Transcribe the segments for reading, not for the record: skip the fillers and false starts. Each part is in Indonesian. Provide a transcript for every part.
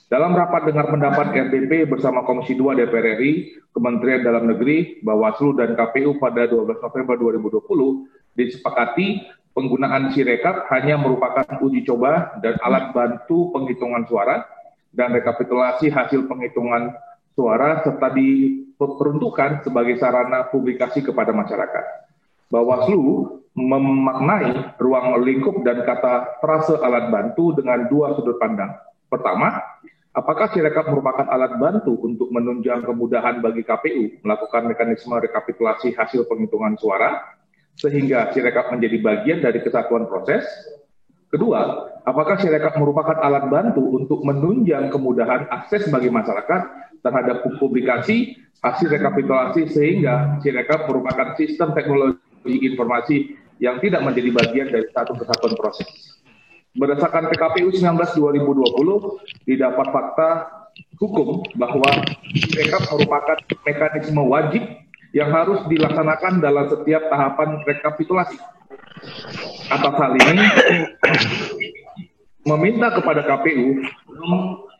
Dalam rapat dengar pendapat RDP bersama Komisi 2 DPR RI, Kementerian Dalam Negeri, Bawaslu, dan KPU pada 12 November 2020 disepakati penggunaan Sirekap hanya merupakan uji coba dan alat bantu penghitungan suara dan rekapitulasi hasil penghitungan suara serta diperuntukkan sebagai sarana publikasi kepada masyarakat. Bawaslu memaknai ruang lingkup dan kata frase alat bantu dengan dua sudut pandang. Pertama, apakah Sirekap merupakan alat bantu untuk menunjang kemudahan bagi KPU melakukan mekanisme rekapitulasi hasil penghitungan suara, sehingga Sirekap menjadi bagian dari kesatuan proses? Kedua, apakah Sirekap merupakan alat bantu untuk menunjang kemudahan akses bagi masyarakat terhadap publikasi hasil rekapitulasi, sehingga Sirekap merupakan sistem teknologi informasi yang tidak menjadi bagian dari satu kesatuan proses? Berdasarkan PKPU 19/2020, didapat fakta hukum bahwa Sirekap merupakan mekanisme wajib yang harus dilaksanakan dalam setiap tahapan rekapitulasi. Atas hal ini, meminta kepada KPU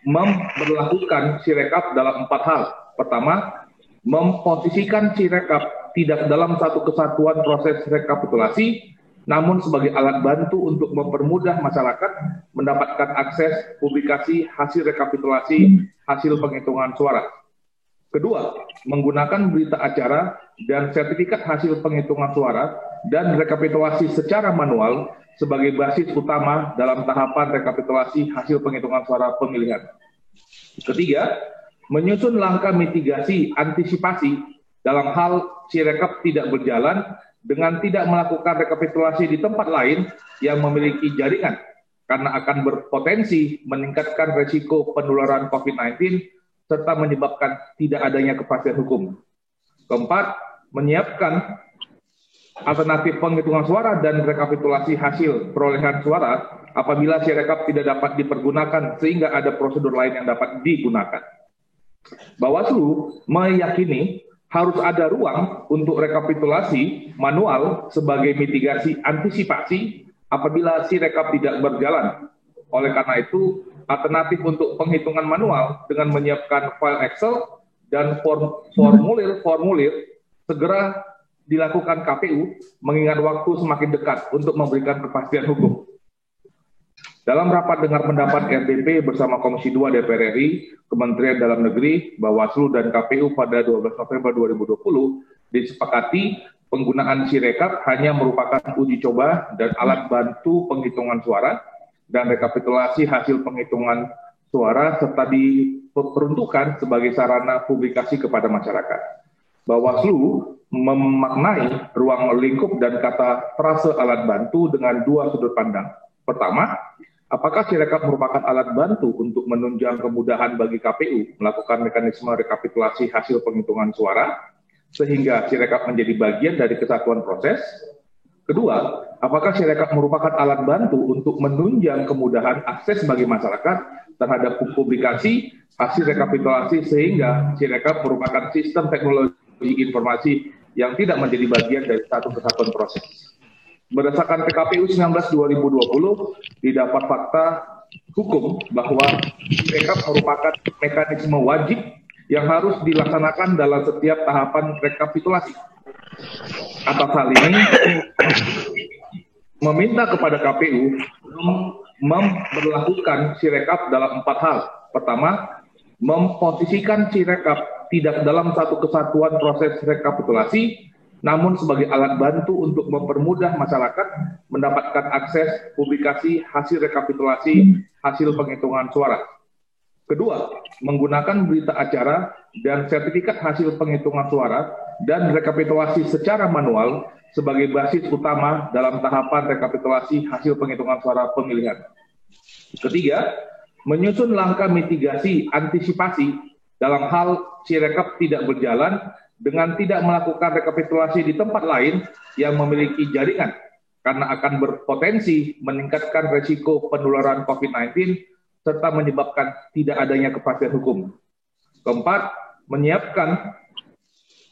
memberlakukan Sirekap dalam 4 hal. Pertama, memposisikan Sirekap tidak dalam satu kesatuan proses rekapitulasi, namun sebagai alat bantu untuk mempermudah masyarakat mendapatkan akses publikasi hasil rekapitulasi hasil penghitungan suara. Kedua, menggunakan berita acara dan sertifikat hasil penghitungan suara dan rekapitulasi secara manual sebagai basis utama dalam tahapan rekapitulasi hasil penghitungan suara pemilihan. Ketiga, menyusun langkah mitigasi antisipasi dalam hal Sirekap tidak berjalan dengan tidak melakukan rekapitulasi di tempat lain yang memiliki jaringan, karena akan berpotensi meningkatkan risiko penularan COVID-19 serta menyebabkan tidak adanya kepastian hukum. Keempat, menyiapkan alternatif penghitungan suara dan rekapitulasi hasil perolehan suara apabila Sirekap tidak dapat dipergunakan sehingga ada prosedur lain yang dapat digunakan. Bawaslu meyakini harus ada ruang untuk rekapitulasi manual sebagai mitigasi antisipasi apabila Sirekap tidak berjalan. Oleh karena itu, alternatif untuk penghitungan manual dengan menyiapkan file Excel dan formulir segera dilakukan KPU mengingat waktu semakin dekat untuk memberikan kepastian hukum. Dalam rapat dengar pendapat RDP bersama Komisi 2 DPR RI, Kementerian Dalam Negeri, Bawaslu, dan KPU pada 12 November 2020 disepakati penggunaan Sirekap hanya merupakan uji coba dan alat bantu penghitungan suara dan rekapitulasi hasil penghitungan suara serta diperuntukkan sebagai sarana publikasi kepada masyarakat. Bawaslu memaknai ruang lingkup dan kata frase alat bantu dengan dua sudut pandang. Pertama, apakah Sirekap merupakan alat bantu untuk menunjang kemudahan bagi KPU melakukan mekanisme rekapitulasi hasil penghitungan suara, sehingga Sirekap menjadi bagian dari kesatuan proses? Kedua, apakah Sirekap merupakan alat bantu untuk menunjang kemudahan akses bagi masyarakat terhadap publikasi hasil rekapitulasi, sehingga Sirekap merupakan sistem teknologi informasi yang tidak menjadi bagian dari satu kesatuan proses? Berdasarkan PKPU 19/2020, didapat fakta hukum bahwa Sirekap merupakan mekanisme wajib yang harus dilaksanakan dalam setiap tahapan rekapitulasi. Atas hal ini, meminta kepada KPU memberlakukan Sirekap dalam 4 hal. Pertama, memposisikan Sirekap tidak dalam satu kesatuan proses rekapitulasi, namun sebagai alat bantu untuk mempermudah masyarakat mendapatkan akses publikasi hasil rekapitulasi hasil penghitungan suara. Kedua, menggunakan berita acara dan sertifikat hasil penghitungan suara dan rekapitulasi secara manual sebagai basis utama dalam tahapan rekapitulasi hasil penghitungan suara pemilihan. Ketiga, menyusun langkah mitigasi antisipasi dalam hal Sirekap tidak berjalan dengan tidak melakukan rekapitulasi di tempat lain yang memiliki jaringan, karena akan berpotensi meningkatkan risiko penularan COVID-19 serta menyebabkan tidak adanya kepastian hukum. Keempat, menyiapkan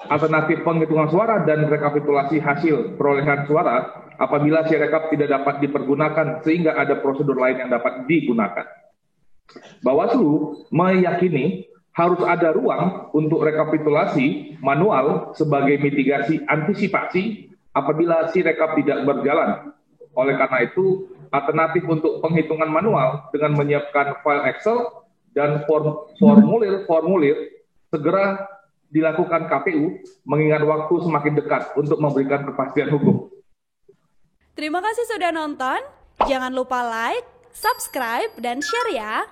alternatif penghitungan suara dan rekapitulasi hasil perolehan suara apabila Sirekap tidak dapat dipergunakan sehingga ada prosedur lain yang dapat digunakan. Bawaslu meyakini harus ada ruang untuk rekapitulasi manual sebagai mitigasi antisipasi apabila Sirekap tidak berjalan. Oleh karena itu, alternatif untuk penghitungan manual dengan menyiapkan file Excel dan formulir-formulir segera dilakukan KPU mengingat waktu semakin dekat untuk memberikan kepastian hukum. Terima kasih sudah nonton. Jangan lupa like, subscribe, dan share ya.